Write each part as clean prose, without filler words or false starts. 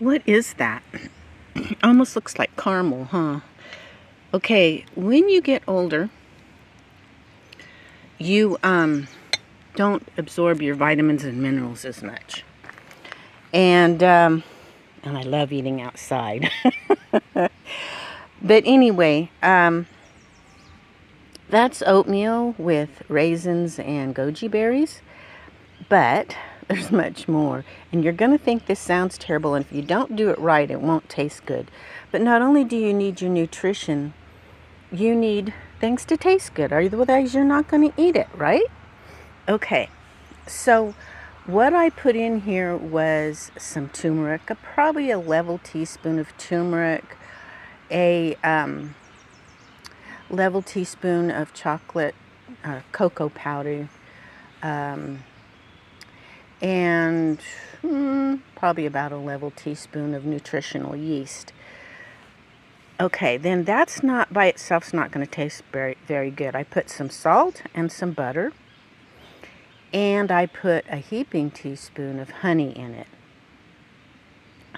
What is that? Almost looks like caramel, huh? Okay, when you get older, you don't absorb your vitamins and minerals as much. And I love eating outside. But anyway, that's oatmeal with raisins and goji berries. But there's much more. And you're going to think this sounds terrible, and if you don't do it right, it won't taste good. But not only do you need your nutrition, you need things to taste good. Otherwise, you're not going to eat it, right? Okay, so what I put in here was some turmeric, probably a level teaspoon of turmeric, a level teaspoon of chocolate, cocoa powder, and probably about a level teaspoon of nutritional yeast. Okay, then that's not by itself not going to taste very, very good. I put some salt and some butter, and I put a heaping teaspoon of honey in it.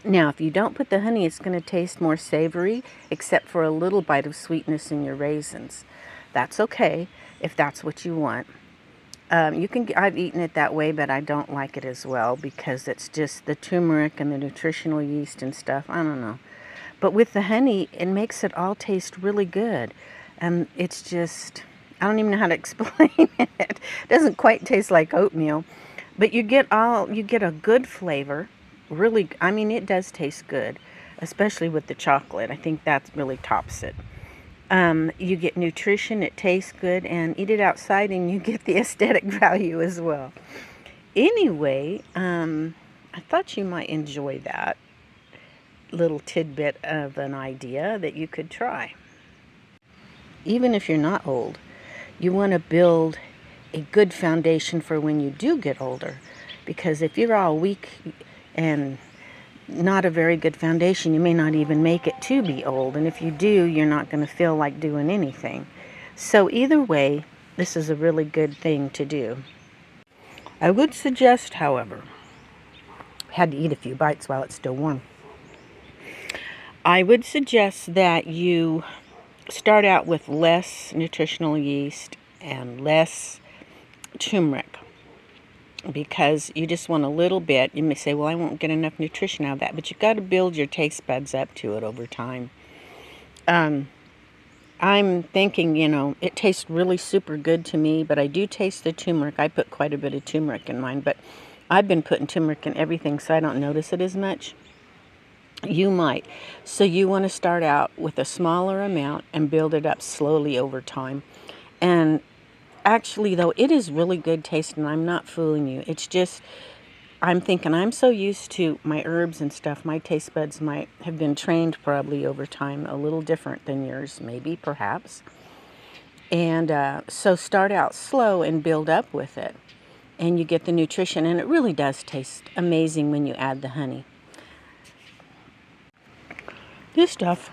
Now, if you don't put the honey, it's going to taste more savory, except for a little bite of sweetness in your raisins. That's okay if that's what you want. I've eaten it that way, but I don't like it as well because it's just the turmeric and the nutritional yeast and stuff. I don't know. But with the honey, it makes it all taste really good. And it's just, I don't even know how to explain it. It doesn't quite taste like oatmeal, but you get a good flavor. Really, I mean, it does taste good, especially with the chocolate. I think that really tops it. You get nutrition, it tastes good, and eat it outside and you get the aesthetic value as well. Anyway, I thought you might enjoy that little tidbit of an idea that you could try. Even if you're not old, you want to build a good foundation for when you do get older. Because if you're all weak and not a very good foundation, you may not even make it to be old. And if you do, you're not going to feel like doing anything. So either way, this is a really good thing to do. I would suggest, however, I had to eat a few bites while it's still warm. I would suggest that you start out with less nutritional yeast and less turmeric, because you just want a little bit. You may say, well, I won't get enough nutrition out of that, but you've got to build your taste buds up to it over time. I'm thinking, it tastes really super good to me, but I do taste the turmeric. I put quite a bit of turmeric in mine, but I've been putting turmeric in everything, so I don't notice it as much. You might. So you want to start out with a smaller amount and build it up slowly over time. And actually, though, it is really good tasting. I'm not fooling you. It's just, I'm thinking I'm so used to my herbs and stuff, my taste buds might have been trained probably over time a little different than yours, maybe, perhaps. And so start out slow and build up with it. And you get the nutrition, and it really does taste amazing when you add the honey. This stuff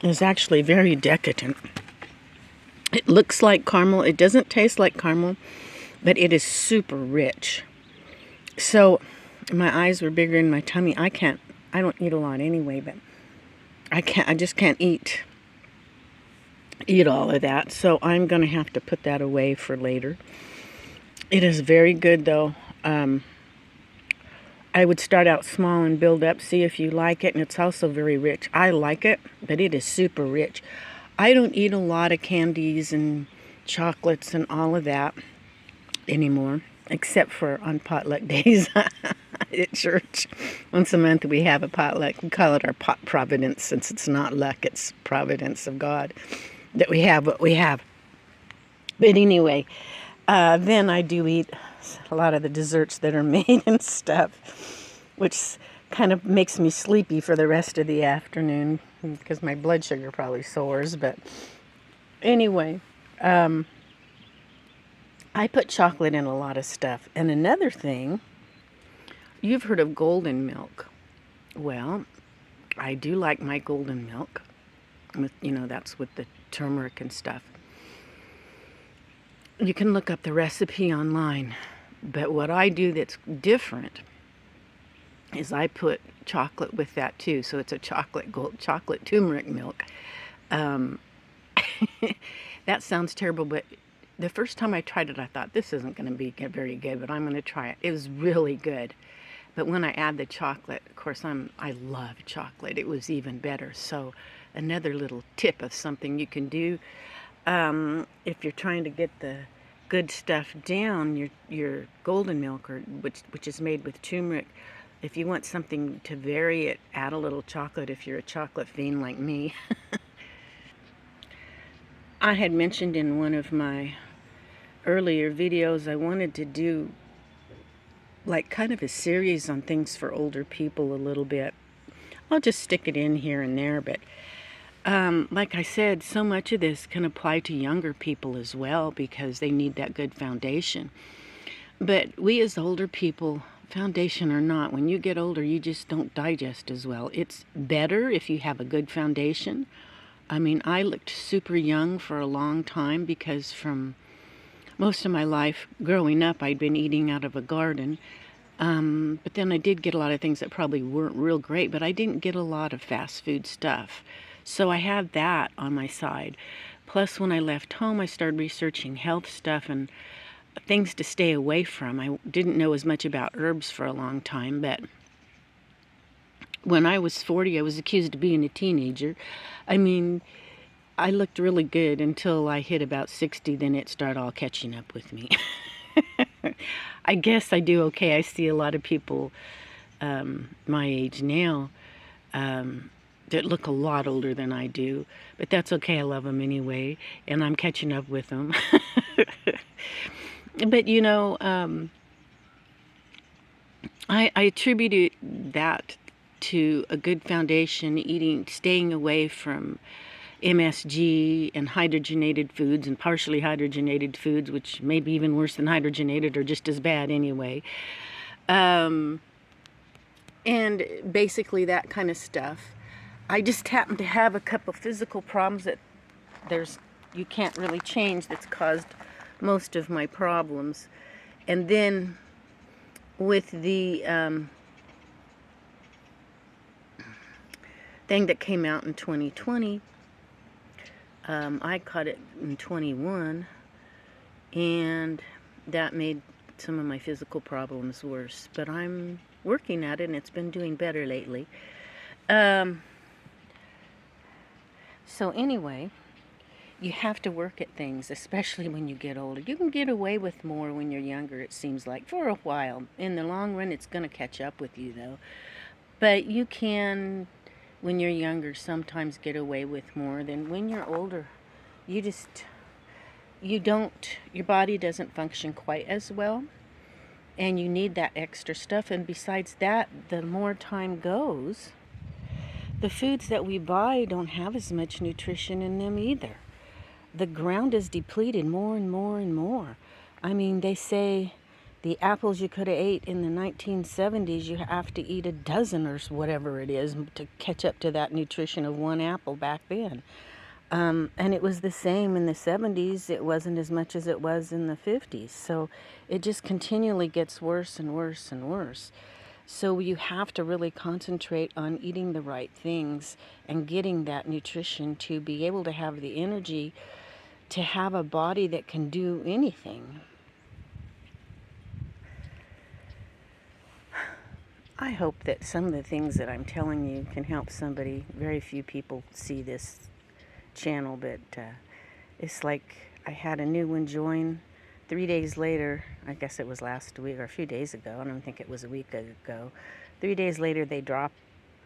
is actually very decadent. It looks like caramel. It doesn't taste like caramel, but it is super rich. So my eyes were bigger in my tummy. I don't eat a lot anyway, but I just can't eat all of that. So I'm going to have to put that away for later. It is very good though. I would start out small and build up, see if you like it, and it's also very rich. I like it, but it is super rich. I don't eat a lot of candies and chocolates and all of that anymore, except for on potluck days at church. Once a month we have a potluck. We call it our pot providence, since it's not luck, it's providence of God that we have what we have. But anyway, then I do eat a lot of the desserts that are made and stuff, which kind of makes me sleepy for the rest of the afternoon because my blood sugar probably soars. But anyway, I put chocolate in a lot of stuff. And another thing, you've heard of golden milk. Well, I do like my golden milk with, that's with the turmeric and stuff. You can look up the recipe online, but what I do that's different is I put chocolate with that too. So it's a chocolate turmeric milk. Um, that sounds terrible, but the first time I tried it, I thought this isn't going to be very good, but I'm going to try it. It was really good. But when I add the chocolate, of course, I love chocolate. It was even better. So another little tip of something you can do if you're trying to get the good stuff down, your golden milk, or which is made with turmeric. If you want something to vary it, add a little chocolate if you're a chocolate fiend like me. I had mentioned in one of my earlier videos I wanted to do like kind of a series on things for older people a little bit. I'll just stick it in here and there, but like I said, so much of this can apply to younger people as well because they need that good foundation. But we as older people, foundation or not, when you get older, you just don't digest as well. It's better if you have a good foundation. I mean, I looked super young for a long time because from most of my life growing up, I'd been eating out of a garden. But then I did get a lot of things that probably weren't real great, but I didn't get a lot of fast food stuff. So I had that on my side. Plus, when I left home, I started researching health stuff and things to stay away from. I didn't know as much about herbs for a long time, but when I was 40, I was accused of being a teenager. I mean, I looked really good until I hit about 60, then it started all catching up with me. I guess I do okay. I see a lot of people my age now that look a lot older than I do, but that's okay. I love them anyway, and I'm catching up with them. But you know, I attributed that to a good foundation, staying away from MSG and hydrogenated foods and partially hydrogenated foods, which may be even worse than hydrogenated or just as bad anyway. And basically that kind of stuff. I just happen to have a couple physical problems that you can't really change that's caused most of my problems. And then with the thing that came out in 2020, I caught it in 21, and that made some of my physical problems worse. But I'm working at it, and it's been doing better lately. So anyway, you have to work at things, especially when you get older. You can get away with more when you're younger, it seems like, for a while. In the long run, it's going to catch up with you, though. But you can, when you're younger, sometimes get away with more than when you're older. Your body doesn't function quite as well, and you need that extra stuff. And besides that, the more time goes, the foods that we buy don't have as much nutrition in them either. The ground is depleted more and more and more. I mean, they say the apples you could have ate in the 1970s, you have to eat a dozen or whatever it is to catch up to that nutrition of one apple back then. And it was the same in the 70s. It wasn't as much as it was in the 50s. So it just continually gets worse and worse and worse. So you have to really concentrate on eating the right things and getting that nutrition to be able to have the energy to have a body that can do anything. I hope that some of the things that I'm telling you can help somebody. Very few people see this channel, but it's like I had a new one join 3 days later. I guess it was last week or a few days ago. I don't think it was a week ago. 3 days later they drop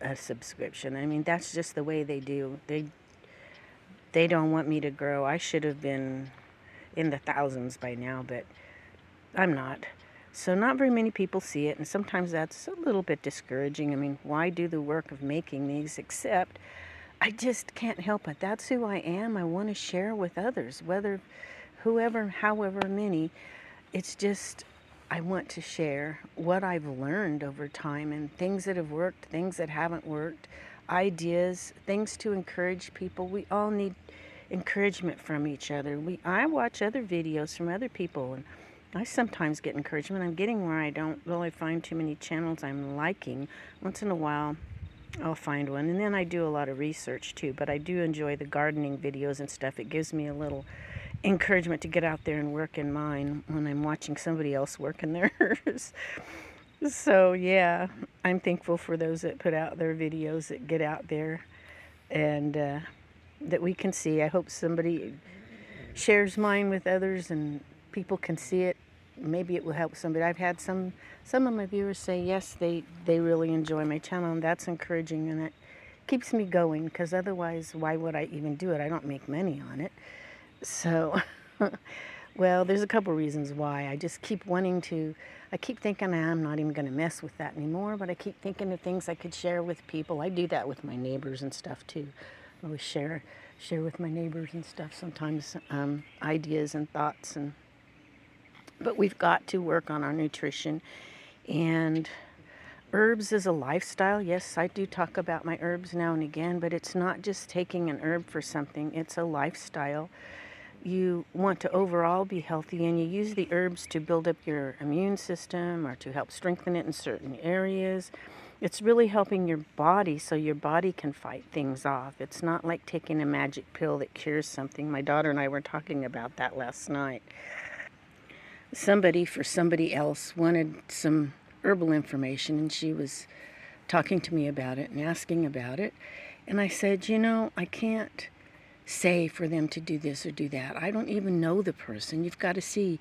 a subscription. I mean, that's just the way they do. They don't want me to grow. I should have been in the thousands by now, but I'm not. So not very many people see it, and sometimes that's a little bit discouraging. I mean, why do the work of making these except I just can't help it. That's who I am. I want to share with others, however many. It's just I want to share what I've learned over time and things that have worked, things that haven't worked, ideas, things to encourage people. We all need encouragement from each other. I watch other videos from other people, and I sometimes get encouragement. I'm getting where I don't really find too many channels I'm liking. Once in a while, I'll find one. And then I do a lot of research too. But I do enjoy the gardening videos and stuff. It gives me a little encouragement to get out there and work in mine when I'm watching somebody else work in theirs. So, yeah, I'm thankful for those that put out their videos that get out there and that we can see. I hope somebody shares mine with others and people can see it. Maybe it will help somebody. I've had some of my viewers say yes, they really enjoy my channel, and that's encouraging, and it keeps me going, because otherwise why would I even do it? I don't make money on it. So well, there's a couple reasons why. I just keep wanting to, I keep thinking I'm not even going to mess with that anymore, but I keep thinking of things I could share with people. I do that with my neighbors and stuff too. I always share with my neighbors and stuff sometimes, ideas and thoughts. But we've got to work on our nutrition. And herbs is a lifestyle. Yes, I do talk about my herbs now and again, but it's not just taking an herb for something. It's a lifestyle. You want to overall be healthy, and you use the herbs to build up your immune system or to help strengthen it in certain areas. It's really helping your body so your body can fight things off. It's not like taking a magic pill that cures something. My daughter and I were talking about that last night. Somebody for somebody else wanted some herbal information, and she was talking to me about it and asking about it. And I said, I can't say for them to do this or do that. I don't even know the person. You've got to see,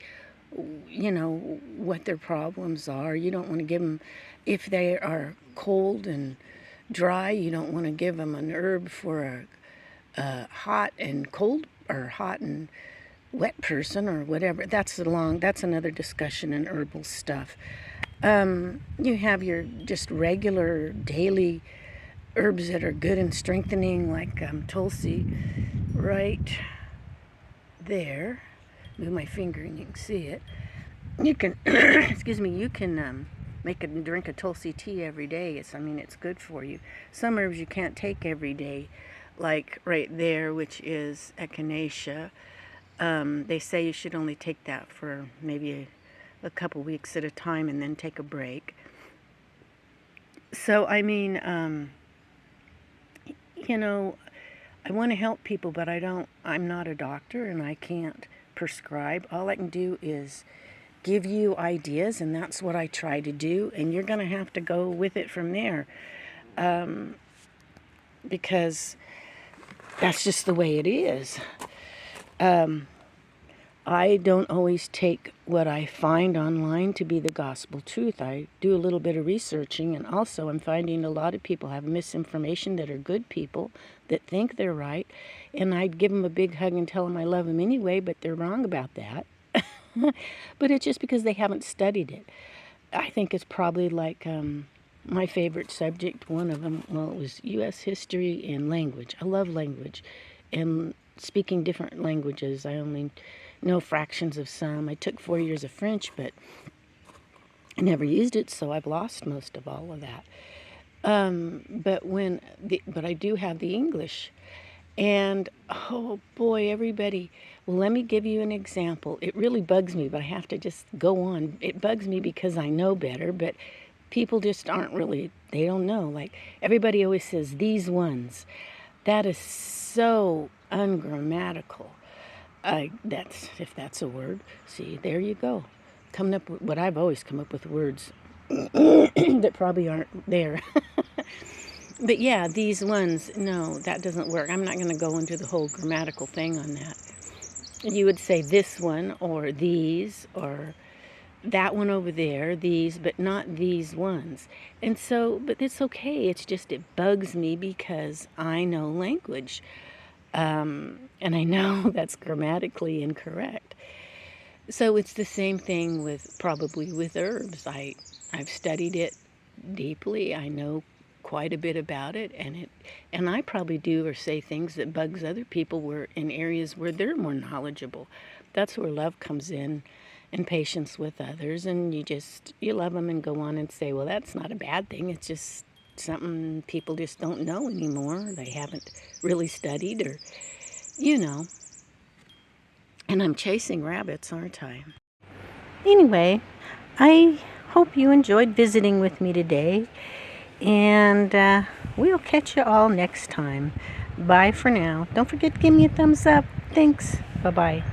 what their problems are. You don't want to give them, if they are cold and dry, you don't want to give them an herb for a hot and cold, or hot and wet person, or whatever. That's another discussion in herbal stuff. You have your just regular daily herbs that are good and strengthening, like Tulsi, right there. Move my finger and you can see it. You can, excuse me, you can drink a Tulsi tea every day. It's good for you. Some herbs you can't take every day, like right there, which is echinacea. They say you should only take that for maybe a couple weeks at a time and then take a break. So, I want to help people, but I'm not a doctor and I can't prescribe. All I can do is give you ideas, and that's what I try to do, and you're going to have to go with it from there, because that's just the way it is. I don't always take what I find online to be the gospel truth. I do a little bit of researching, and also I'm finding a lot of people have misinformation that are good people that think they're right, and I'd give them a big hug and tell them I love them anyway, but they're wrong about that. But it's just because they haven't studied it. I think it's probably like my favorite subject, one of them, well, it was U.S. history and language. I love language and speaking different languages. I only know fractions of some. I took 4 years of French, but I never used it, so I've lost most of all of that. But I do have the English. And, oh boy, everybody, well, let me give you an example. It really bugs me, but I have to just go on. It bugs me because I know better, but people just aren't really, they don't know. Like, everybody always says, these ones. That is so ungrammatical. If that's a word. See, there you go. Coming up with what I've always come up with, words that probably aren't there. But yeah, these ones, no, that doesn't work. I'm not going to go into the whole grammatical thing on that. You would say this one, or these, or that one over there, these, but not these ones. And so, but it's okay. It's just, it bugs me because I know language. And I know that's grammatically incorrect. So it's the same thing probably with herbs. I've studied it deeply. I know quite a bit about it, and I probably do or say things that bugs other people in areas where they're more knowledgeable. That's where love comes in, and patience with others, and you love them and go on and say, well, that's not a bad thing. It's just something people just don't know anymore. They haven't really studied, or and I'm chasing rabbits, aren't I? Anyway, I hope you enjoyed visiting with me today, and we'll catch you all next time. Bye for now. Don't forget to give me a thumbs up. Thanks. Bye-bye.